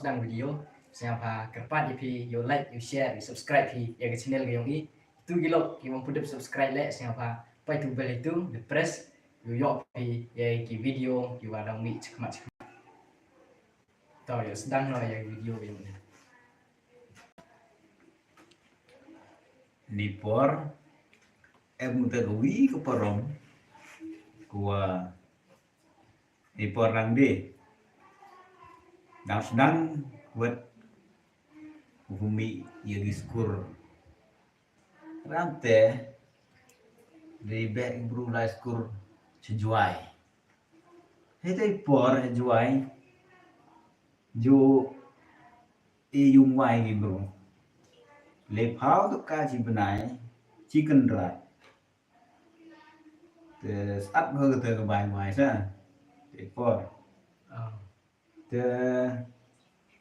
sedang video siapa kerpat you like you share you subscribe ya ke channel yang ini itu gilo yang pudep subscribe like siapa pai tu bel itu the press you yok ya ki video you ada mi cekmat tahu ya sedang lo ya video yang ini Nipor em terwi ke porong gua nipor lang di sedang buat bumi ya diskur rante di bek berulai skur sejuai itu ipor sejuai ju yung wai gitu le phao to ka chi benai chi cần rat te sat ho te ka bai mai sa ipor te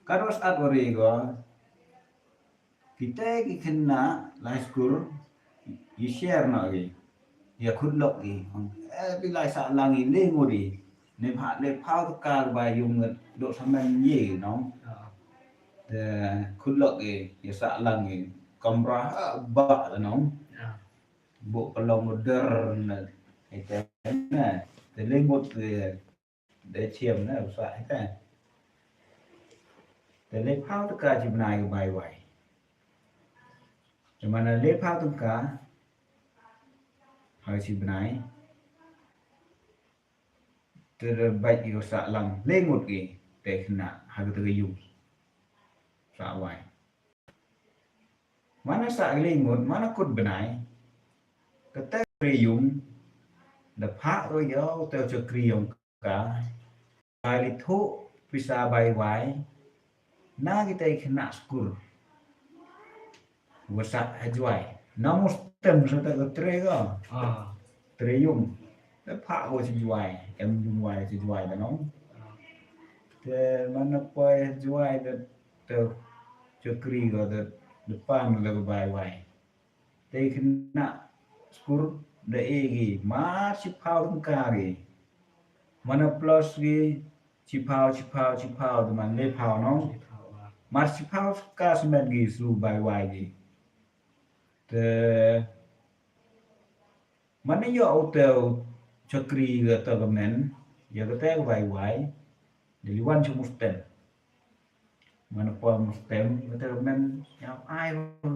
karos at ori go kita ki kena lai skur i share na gi ya khut lok gi bi lai sa lang i le ngori ne phao to ka bai yung do samen ye no te khut lok gi ya sa lang gi kamera ba no bộ long modern itu nah jadi một để chiêm nó ở phải cái để lấy phao tất cả chim này của bài vậy nhưng mà là lấy phao tất cả hơi chim này từ bài yêu sợ lòng lên một cái để nạ hai cái từ dùng sợ vậy mana sợ lên một mana cột bên này cái dùng đập hạ rồi nhớ theo cho kriong cả bài lịch thụ bisa bài vải na kita kena skur wasak hajwai namus tem sota ke trega treyum đập hạ vô hajwai em dùng vải hajwai đó nó te mana poi hajwai de cho kri go de depan le bài vải te kena skur de egi mar chipau tung kari mana plus gi chipau de man le pau no mar chipau ka semen gi su bai wai gi te mana yo hotel chakri ga ta gamen ya ga te bai wai de liwan chu musten mana po musten ga ta gamen ya ai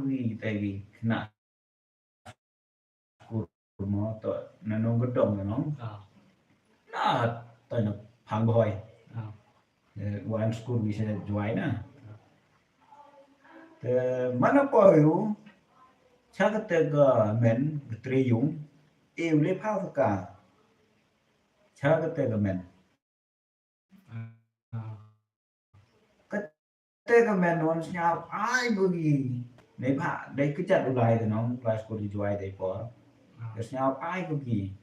gi te gi na nó tội nó bất động nó tội nó phang boy one school we said join na mana poyu chắc cái men tri dũng yêu lấy phao tất cả chắc cái men cái men nó nhau ai bagi lấy phạ đây cứ chặt lại thì nó lại school join đây po Terusnya ai pergi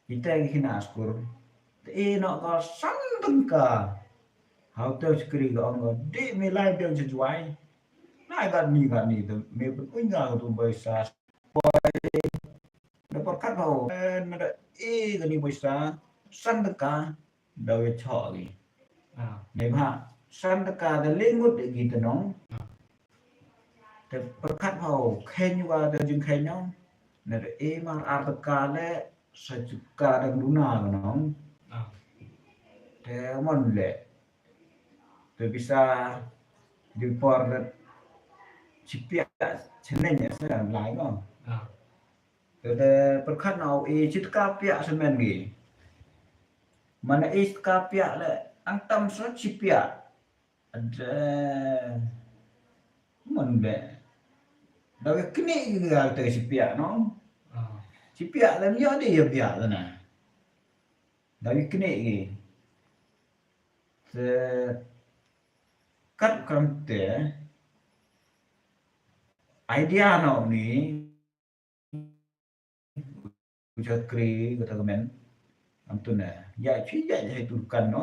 kita kena skur no ko sandeng ka how to skri go on de me lai de juai nai ga ni de me pun ga tu baisa dapat kat ho na ga ni baisa sandeng ka doi cho gi ne ba sandeng ka de lengut de gi de no te perkat ho khen wa de jing khen no nere mar artekale sejuka dan luna nong te mon le te bisa dipor cipia cenenya sedang lai ko te perkat nau citka pia semen gi mana citka pia le antam so cipia ada mon le Dawe kini gal te cipia no cipia lam yo de ya pia sana dawe kini gi se kat kam te idea no ni ujar kri kata kemen antun ya chi ya turkan no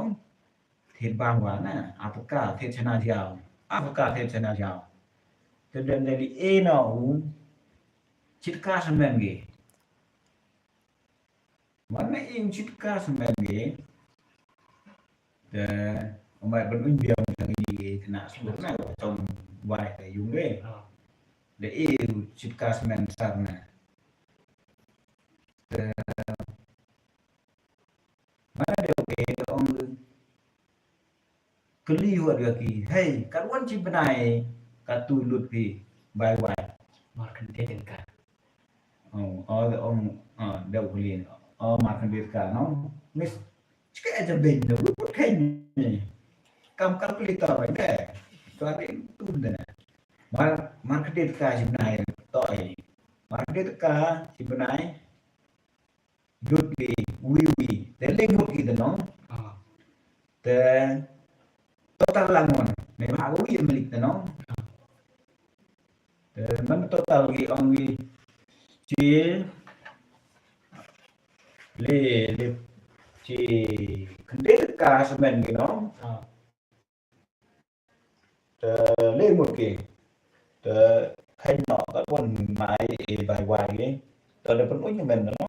thiệt bang wa na apaka thiệt chana jiao apaka thiệt chana jiao dan dari no citka semen gi mana in citka semen gi de Mà vẫn ung biếng thằng gì kena sebut na trong vai cái dùng đấy để yêu chip casmen sarna mana dia okay ông keliu dia ki hey karuan chip benai katu lut ki vai vai Markan Tetenka. ông đâu keliu makan dia ka no mis cika aja ben no cái ni kam kalkulator vậy đấy cho đến tu nè market dia ka chip benai toi market dia ka chip benai lut ki wiwi để lên một cái đó te total langon may maawi malik na no man total gi on wi ci le ci kende ka semen gi no le một cái khay nọ các con mãi vài vài cái để vẫn có như mình nó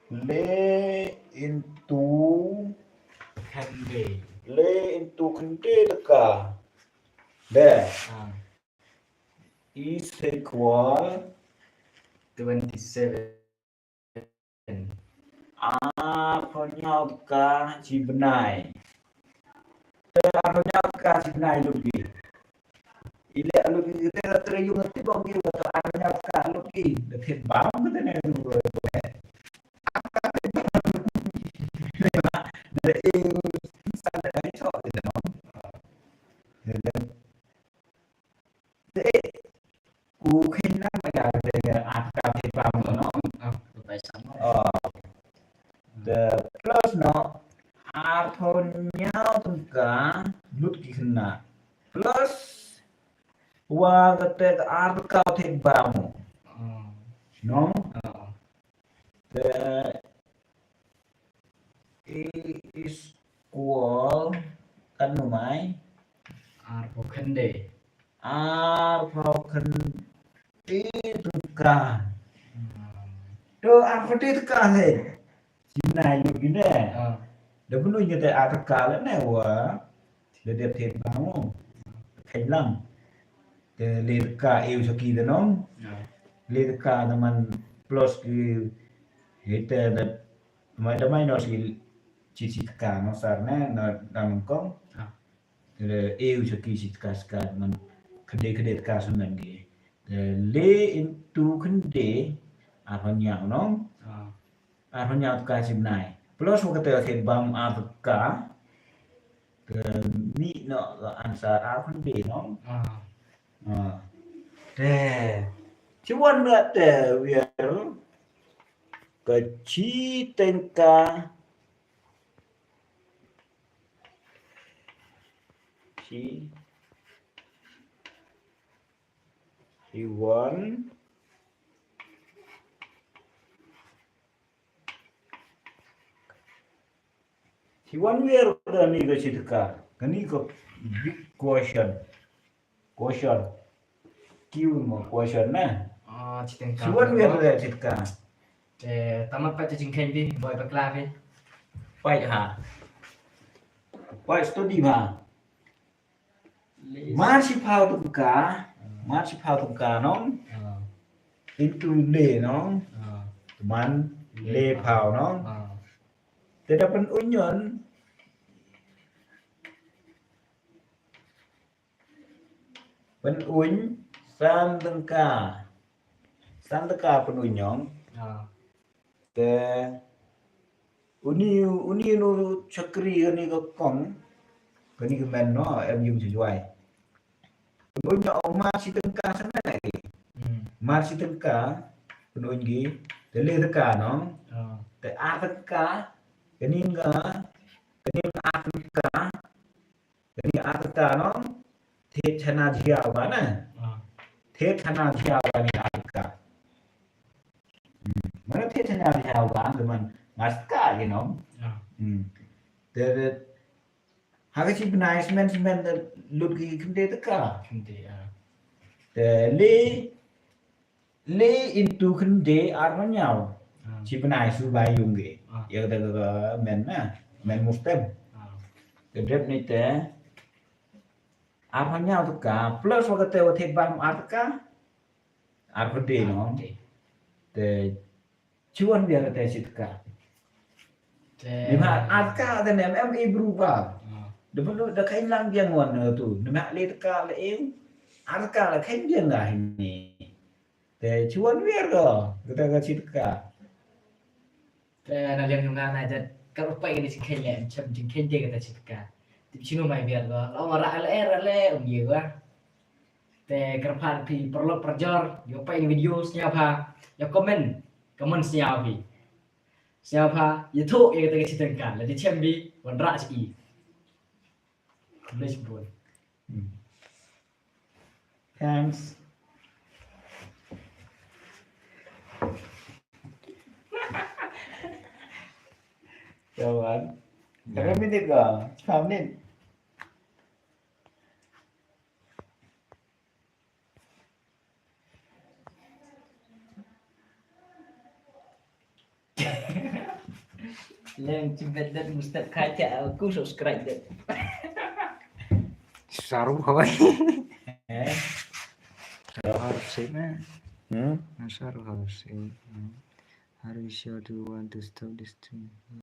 le into Kande. le into kende ka there is equal 27. apa nhau ka chi benai apa nhau ka chi benai lagi ile lagi kita terjun nanti bang dia kata apa nhau ka lagi dekat bang kita ni dari insan dari cok gitu no jadi ku kena pada angka di bang no Phải sống. the plus no arthonnya tengka lut kena plus wa kata arka di bang no the is equal kan numai Arpo Kande. arthon tengka do arthon tengka le này được cái này để vẫn nuôi như thế à tất cả là này của để đẹp thiệt báo thành lăng để liệt cả yêu cho kỳ đó nó liệt cả là mình plus cái hết là mà đâm ai nó chỉ cả nó sẵn nè nó đang có để yêu cho kỳ chỉ cả mình cái đề cả số mình đi để lay into cái đề à phần nhau nó arahnya ka simnai plus mo kata kay bam ka ni no answer arahun de no te cuman ngate biar keci tengka si one He one year ni ke sitka. Kani ko big question. Q mo question na. Chỉ He one year ke sitka. Tamat pa cacing candy, boy baklavi. Pai ha. Pai study ha. Marsi phao tung ka no. Into le no. Man le phao no. Te dapat union penuny sandengka penunyong te uni nu chakri ni ko kong kani ke men no em dùng chuai penunyong masih tengka sana lagi masih tengka penuny gi te le tengka no te a tengka kani a tengka no thế chana jia wa na thế chana jia wa ni alka mana thế chana jia wa teman maska you know the how is it nice men lut gi kende taka the le into kende arman nhau chỉ bên này su bài dùng gì giờ ta men na men mustem cái rep này té áp vào nhau tất cả plus vào cái teo thịt băm áp tất cả áp cái gì nó để cuan biar cái tất cả nhưng mà áp cả thì em ibru vào đừng có được khánh lang biang nguồn nữa tụ nhưng mà lấy tất cả là yếu áp tất cả là khánh biang là hình này để cuan biar rồi kita kasih tất cả Nah yang yung nga na kalau pa ini si Kenya macam jing Kenya kata cakap di sini mai biar lo orang ale nhiều quá te kerpan pi perlu perjor yo pa ini video siapa yo comment siapa itu yang kita ceritakan lah di cembi wandra si boleh sebut thanks Kawan, berapa minit kau? 5 menit. yang cipet dan Ustaz kaca aku subscribe deh Saru hawai. Eh? Harus sih na. Hmm? Saru harus sih. How do you sure to want to stop this thing?